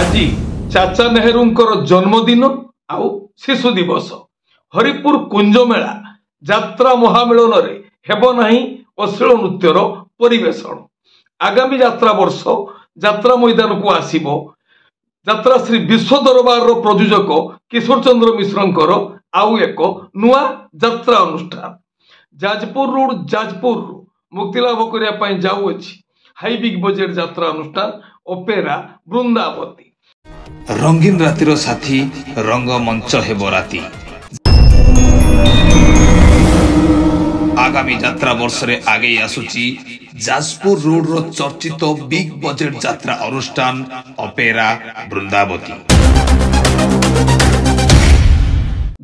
আজি ଚାଚା ନେହେରୁଙ୍କର ଜନ୍ମଦିନ ଆଉ ଶିଶୁ ଦିବସ। ହରିପୁର କୁଞ୍ଜମେଳା ଯାତ୍ରା ମହାମିଳନରେ ହେବ ନାହିଁ ଅଶ୍ଳୀଳ ନୃତ୍ୟର ପରିବେଷଣ। ଆଗାମୀ ଯାତ୍ରା ବର୍ଷ ଯାତ୍ରା ମଇଦାନକୁ ଆସିବ ଯାତ୍ରା ଶ୍ରୀ ବିଶ୍ୱ ଦରବାରର ପ୍ରଯୋଜକ କିଶୋର ଚନ୍ଦ୍ର ମିଶ୍ରଙ୍କର ଆଉ ଏକ ନୂଆ ଯାତ୍ରା ଅନୁଷ୍ଠାନ। ଯାଜପୁର ରୋଡ ଯାଜପୁରରୁ ମୁକ୍ତିଲାଭ କରିବା ପାଇଁ ଯାଉଅଛି ହାଇ ବିଗ୍ ବଜେଟ୍ ଯାତ୍ରା ଅନୁଷ୍ଠାନ ଅପେରା ବୃନ୍ଦାବତୀ। ରଙ୍ଗୀନ ରାତିର ସାଥୀ ରଙ୍ଗମଞ୍ଚ ହେବ ରାତି। ଆଗାମୀ ଯାତ୍ରା ବର୍ଷରେ ଆଗେଇ ଆସୁଛି ଯାଜପୁର ରୋଡର ଚର୍ଚ୍ଚିତ ବିଗ୍ ବଜେଟ୍ ଯାତ୍ରା ଅନୁଷ୍ଠାନ ଅପେରା ବୃନ୍ଦାବତୀ।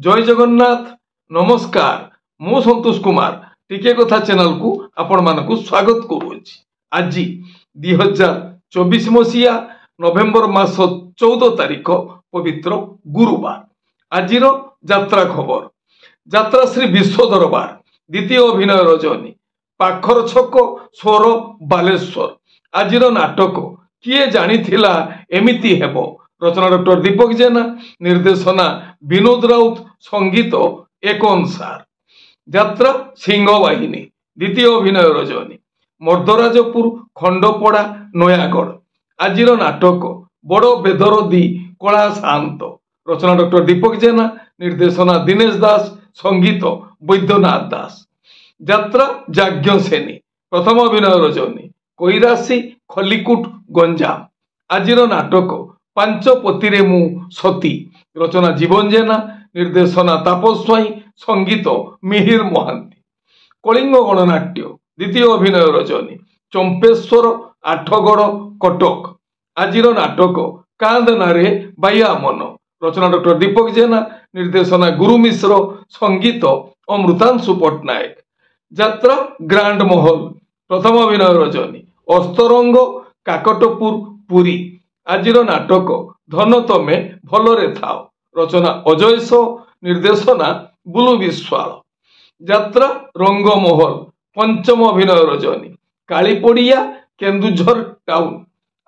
ଜୟ ଜଗନ୍ନାଥ, ନମସ୍କାର। ମୁଁ ସନ୍ତୋଷ କୁମାର ଟିକେ କଥା ଚ୍ୟାନେଲକୁ ଆପଣମାନଙ୍କୁ ସ୍ୱାଗତ କରୁଅଛି। ଆଜି 2024 ମସିହା ନଭେମ୍ବର ମାସ 14 ତାରିଖ ପବିତ୍ର ଗୁରୁବାର। ଆଜିର ଯାତ୍ରା ଖବର। ଯାତ୍ରା ଶ୍ରୀ ବିଶ୍ୱ ଦରବାର ଦ୍ୱିତୀୟ ଅଭିନୟ ରଜନୀ ପାଖର ଛକ ସ୍ୱର ବାଲେଶ୍ୱର। ଆଜିର ନାଟକ କିଏ ଜାଣିଥିଲା ଏମିତି ହେବ। ରଚନା ଡକ୍ଟର ଦୀପକ ଜେନା, ନିର୍ଦ୍ଦେଶନା ବିନୋଦ ରାଉତ, ସଙ୍ଗୀତ ଏକନ ସାର। ଯାତ୍ରା ସିଂହବାହିନୀ ଦ୍ୱିତୀୟ ଅଭିନୟ ରଜନୀ ମର୍ଦ୍ଦରାଜପୁର ଖଣ୍ଡପଡ଼ା ନୟାଗଡ଼। ଆଜିର ନାଟକ ବଡ଼ ବେଦରଦୀ କଳା ଶାନ୍ତ। ରଚନା ଡକ୍ଟର ଦୀପକ ଜେନା, ନିର୍ଦ୍ଦେଶନା ଦିନେଶ ଦାସ, ସଙ୍ଗୀତ ବୈଦ୍ୟନାଥ ଦାସ। ଯାତ୍ରା ଯାଜ୍ଞସେନୀ ପ୍ରଥମ ଅଭିନୟ ରଜନୀ କୈରାଶୀ ଖଲିକୁଟ ଗଞ୍ଜାମ। ଆଜିର ନାଟକ ପାଞ୍ଚପତିରେ ମୁଁ ସତୀ। ରଚନା ଜୀବନ ଜେନା, ନିର୍ଦ୍ଦେଶନା ତାପସ ସ୍ୱାଇଁ, ସଙ୍ଗୀତ ମିହିର ମହାନ୍ତି। କଳିଙ୍ଗ ଗଣନାଟ୍ୟ ଦ୍ୱିତୀୟ ଅଭିନୟ ରଜନୀ ଚମ୍ପେଶ୍ୱର ଆଠଗଡ଼ କଟକ। ଆଜିର ନାଟକ କାନ୍ଦନାରେ ବାୟା ମନ। ରଚନା ଡକ୍ଟର ଦୀପକ ଜେନା, ନିର୍ଦ୍ଦେଶନା ଗୁରୁ ମିଶ୍ର, ସଙ୍ଗୀତ ଅମୃତାଂଶୁ ପଟ୍ଟନାୟକ। ଯାତ୍ରା ଗ୍ରାଣ୍ଡ ମହଲ ପ୍ରଥମ ଅଭିନୟ ରଜନୀ ଅସ୍ତରଙ୍ଗ କାକଟପୁର ପୁରୀ। ଆଜିର ନାଟକ ଧନ ତମେ ଭଲରେ ଥାଅ। ରଚନା ଅଜୟ, ନିର୍ଦ୍ଦେଶନା ବୁଲୁ ବିଶ୍ୱାଳ। ଯାତ୍ରା ରଙ୍ଗମହଲ ପଞ୍ଚମ ଅଭିନୟ ରଜନୀ କାଳିପଡ଼ିଆ କେନ୍ଦୁଝର ଟାଉନ।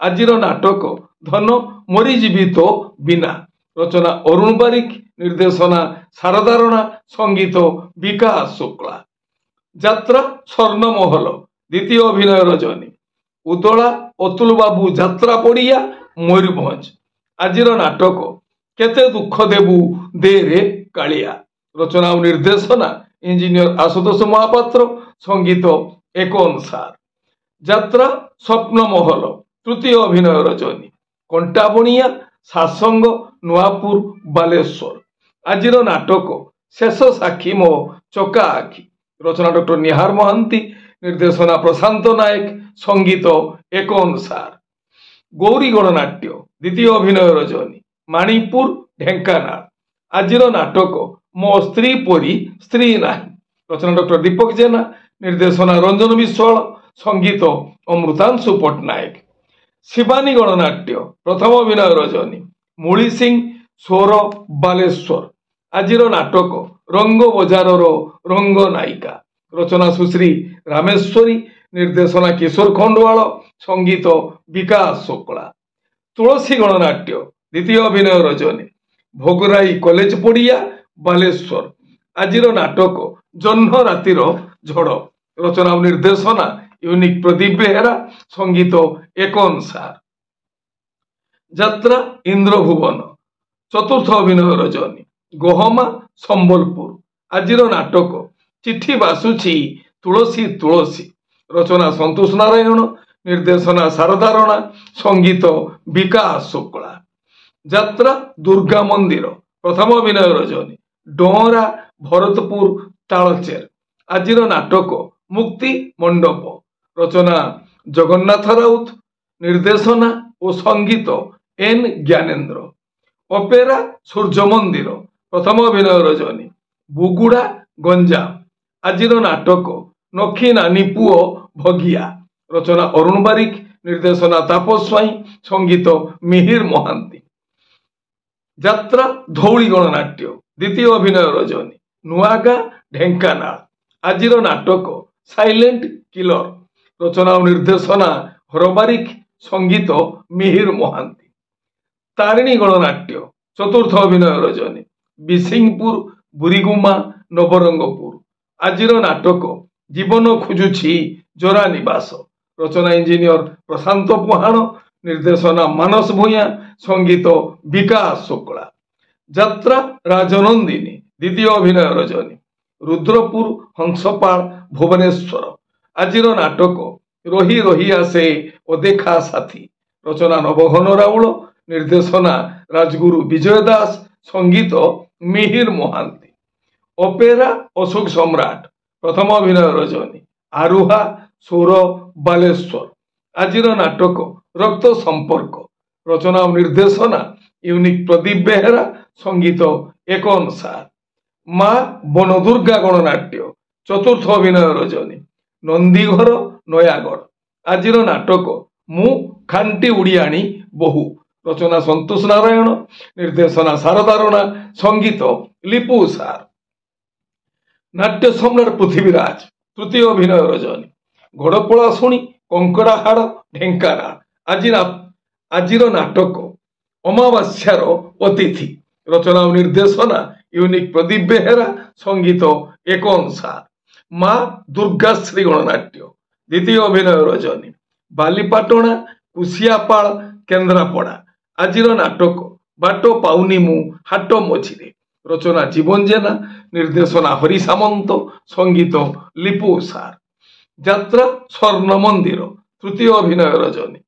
ଆଜିର ନାଟକ ଧନ ମରିଯିବିତ ବିନା। ରଚନା ଅରୁଣ ବାରିକ, ନିର୍ଦ୍ଦେଶନା ଶାରଦାରଣା, ସଙ୍ଗୀତ ବିକାଶ ଶୁକ୍ଲା। ଯାତ୍ରା ସ୍ୱର୍ଣ୍ଣମହଲ ଦ୍ୱିତୀୟ ଅଭିନୟ ରଜନୀ ଉଦଳା ଅତୁଲ ବାବୁ ଯାତ୍ରା ପଡ଼ିଆ ମୟୂରଭଞ୍ଜ। ଆଜିର ନାଟକ କେତେ ଦୁଃଖ ଦେବୁ ଦେରେ କାଳିଆ। ରଚନା ଓ ନିର୍ଦ୍ଦେଶନା ଇଞ୍ଜିନିୟର ଆଶୁତୋଷ ମହାପାତ୍ର, ସଙ୍ଗୀତ ଏକନ ସାର। ଯାତ୍ରା ସ୍ୱପ୍ନମହଲ ତୃତୀୟ ଅଭିନୟ ରଜନୀ କଣ୍ଟାବଣିଆ ସାସଙ୍ଗ ନୂଆପୁର ବାଲେଶ୍ୱର। ଆଜିର ନାଟକ ଶେଷ ସାକ୍ଷୀ ମୋ ଚକା ଆଖି। ରଚନା ଡକ୍ଟର ନିହାର ମହାନ୍ତି, ନିର୍ଦ୍ଦେଶନା ପ୍ରଶାନ୍ତ ନାୟକ, ସଙ୍ଗୀତ ଏକନ ସାର। ଗୌରୀ ଗଣନାଟ୍ୟ ଦ୍ୱିତୀୟ ଅଭିନୟ ରଜନୀ ମାଣିପୁର ଢେଙ୍କାନାଳ। ଆଜିର ନାଟକ ମୋ ସ୍ତ୍ରୀ ପରି ସ୍ତ୍ରୀ ନାହିଁ। ରଚନା ଡକ୍ଟର ଦୀପକ ଜେନା, ନିର୍ଦ୍ଦେଶନା ରଞ୍ଜନ ବିଶ୍ୱାଳ, ସଙ୍ଗୀତ ଅମୃତାଂଶୁ ପଟ୍ଟନାୟକ। ଶିବାନୀ ଗଣନାଟ୍ୟ ପ୍ରଥମ ଅଭିନୟ ରଜନୀ ମୁଳି ସିଂ ସ୍ୱର ବାଲେଶ୍ୱର। ଆଜିର ନାଟକ ରଙ୍ଗ ବଜାରର ରଙ୍ଗ ନାୟିକା। ରଚନା ସୁଶ୍ରୀ ରାମେଶ୍ୱରୀ, ନିର୍ଦ୍ଦେଶନା କିଶୋର ଖଣ୍ଡୱାଳ, ସଙ୍ଗୀତ ବିକାଶ ଶୁକ୍ଲା। ତୁଳସୀ ଗଣନାଟ୍ୟ ଦ୍ୱିତୀୟ ଅଭିନୟ ରଜନୀ ଭୋଗରାଇ କଲେଜ ପଡ଼ିଆ ବାଲେଶ୍ୱର। ଆଜିର ନାଟକ ଜହ୍ନ ରାତିର ଝଡ଼। ରଚନା ଓ ନିର୍ଦ୍ଦେଶନା ୟୁନିକ ପ୍ରଦୀପ ବେହେରା, ସଙ୍ଗୀତ ଏକନ ସାର। ଯାତ୍ରା ଇନ୍ଦ୍ରଭୁବନ ଚତୁର୍ଥ ଅଭିନୟ ରଜନୀ ଗହମା ସମ୍ବଲପୁର। ଆଜିର ନାଟକ ଚିଠି ବାସୁଛି ତୁଳସୀ ତୁଳସୀ। ରଚନା ସନ୍ତୋଷ ନାରାୟଣ, ନିର୍ଦ୍ଦେଶନା ଶାରଦାରଣା, ସଙ୍ଗୀତ ବିକାଶ ଶୁକ୍ଲା। ଯାତ୍ରା ଦୁର୍ଗା ମନ୍ଦିର ପ୍ରଥମ ଅଭିନୟ ରଜନୀ ଡଅଁରା ଭରତପୁର ତାଳଚେର। ଆଜିର ନାଟକ ମୁକ୍ତି ମଣ୍ଡପ। ରଚନା ଜଗନ୍ନାଥ ରାଉତ, ନିର୍ଦ୍ଦେଶନା ଓ ସଙ୍ଗୀତ ଏନ ଜ୍ଞାନେନ୍ଦ୍ର। ଅପେରା ସୂର୍ଯ୍ୟ ମନ୍ଦିର ପ୍ରଥମ ଅଭିନୟ ରଜନୀ ବୁଗୁଡା ଗଞ୍ଜାମ। ଆଜିର ନାଟକ ନଖି ନାନୀ ପୁଅ ଭଗିଆ। ରଚନା ଅରୁଣ ବାରିକ, ନିର୍ଦ୍ଦେଶନା ତାପସ ସ୍ୱାଇଁ, ସଙ୍ଗୀତ ମିହିର ମହାନ୍ତି। ଯାତ୍ରା ଧଉଳି ଗଣନାଟ୍ୟ ଦ୍ୱିତୀୟ ଅଭିନୟ ରଜନୀ ନୂଆଗାଁ ଢେଙ୍କାନାଳ। ଆଜିର ନାଟକ ସାଇଲେଣ୍ଟ କିଲର। ରଚନା ଓ ନିର୍ଦ୍ଦେଶନା ହର ବାରିକ, ସଙ୍ଗୀତ ମିହିର ମହାନ୍ତି। तारिणी गणनाट्य चतुर्थ अभिनय रजनी बिसिंगपुर बुरीगुमा नवरंगपुर आजिर नाटक जीवन खोजुछि जोरा निवास रचना इंजीनियर प्रशांत पुहाण निर्देशना मानस भूया संगीत विकास शुक्ला यात्रा राजनंदिनी द्वितीय अभिनय रजनी रुद्रपुर हंसपाल भुवनेश्वर आजिर नाटक रही रही आसे अदेखा साथी रचना नवघन राउल निर्देशना राजगुरु विजय दास संगीत मिहिर महांती अपेरा अशोक सम्राट प्रथम अभिनय रजनी आरुहा सौर बालेश्वर आजिर नाटक रक्त संपर्क रचना और निर्देशना यूनिक प्रदीप बेहेरा संगीत एक अनुसार माँ बनदुर्गा गणनाट्य चतुर्थ अभिनय रजनी नंदीघर नयागढ़ आजिर नाटक मु खांटी उड़ियाणी बहु रचना संतोष नारायण निर्देशना शारदा राणा संगीत लिपु सार नाट्य सम्राट पृथ्वीराज तृतीय अभिनय रजनी घोड़पड़ा शुणी कंकड़ाहाड़ ढेंकानाल आजिर नाटक अमावास्यार अतिथि रचना और निर्देशना यूनिक प्रदीप बेहेरा संगीत एक अनुसार माँ दुर्गाश्री गणनाट्य द्वितीय अभिनय रजनी बालीपाटणा कुशियापाल केन्द्रापड़ा आजिर नाटक बाट पाउनी मु हाट मझिरे रचना जीवन जेना निर्देशना हरि सामंत संगीत लिपु सार यात्रा स्वर्ण मंदिर तृतीय अभिनय रजनी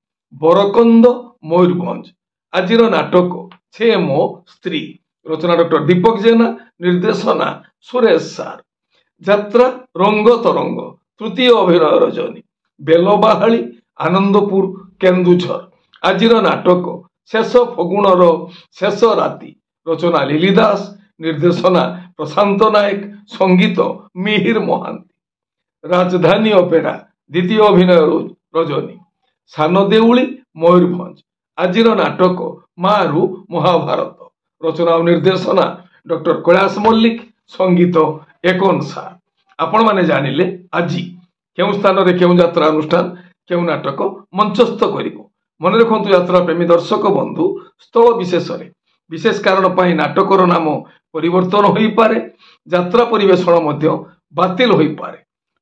बरकंद मयूरभंज आजिर नाटक छे मो स्त्री रचना डॉक्टर दीपक जेना निर्देशना सुरेश सार यात्रा रंग तरंग तृतीय अभिनय रजनी बेलबाहाली आनंदपुर केन्दुझर आजिर नाटक शेष फगुणर शेष राति रचना लिली दास निर्देशना प्रशांत नायक संगीत मिहिर महांती राजधानी अपेरा द्वितीय अभिनय रजनी सानदेउली मयूरभंज आजिर नाटक मारू महाभारत रचना और निर्देशना डॉक्टर कैलाश मल्लिक संगीत एक अनुसार आपण माने जानिले आजी केउ स्थान रे केउ यात्रा अनुष्ठान केउ नाटक मंचस्थ करिवो मन रखंतु यात्रा प्रेमी दर्शक बंधु स्थल विशेष रे विशेष कारण पाई नाटकर नाम परिवर्तन होई पारे यात्रा परिवेषण मध्य बातिल होई पारे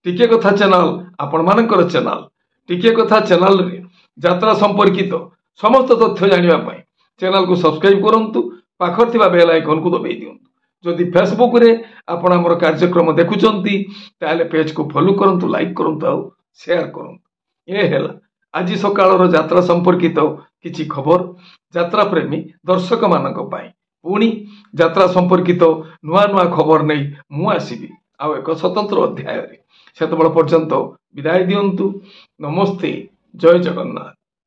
टिके कथा चैनल आपण मानकर चैनल टिके कथा चैनल रे यात्रा संपर्कित समस्त तथ्य जानिबा पाई चैनल को सब्सक्राइब करंतु पाखर थिबा बेल आइकन को दबाई दियंतु जदि फेसबुक रे आपण हमर कार्यक्रम देखुचंती ताले पेज को फॉलो करंतु लाइक करंतु आ शेयर करंतु ए हेला आज सकाळर यात्रा संपर्कित किछि खबर यात्रा प्रेमी दर्शक मानक पाई पुणी यात्रा संपर्कित नुआ नुआ खबर नै मु आसीबी आ एक स्वतंत्र अध्याय रे सेतबेल पर्यंत विदाय दियंतु नमस्ते जय जगन्नाथ।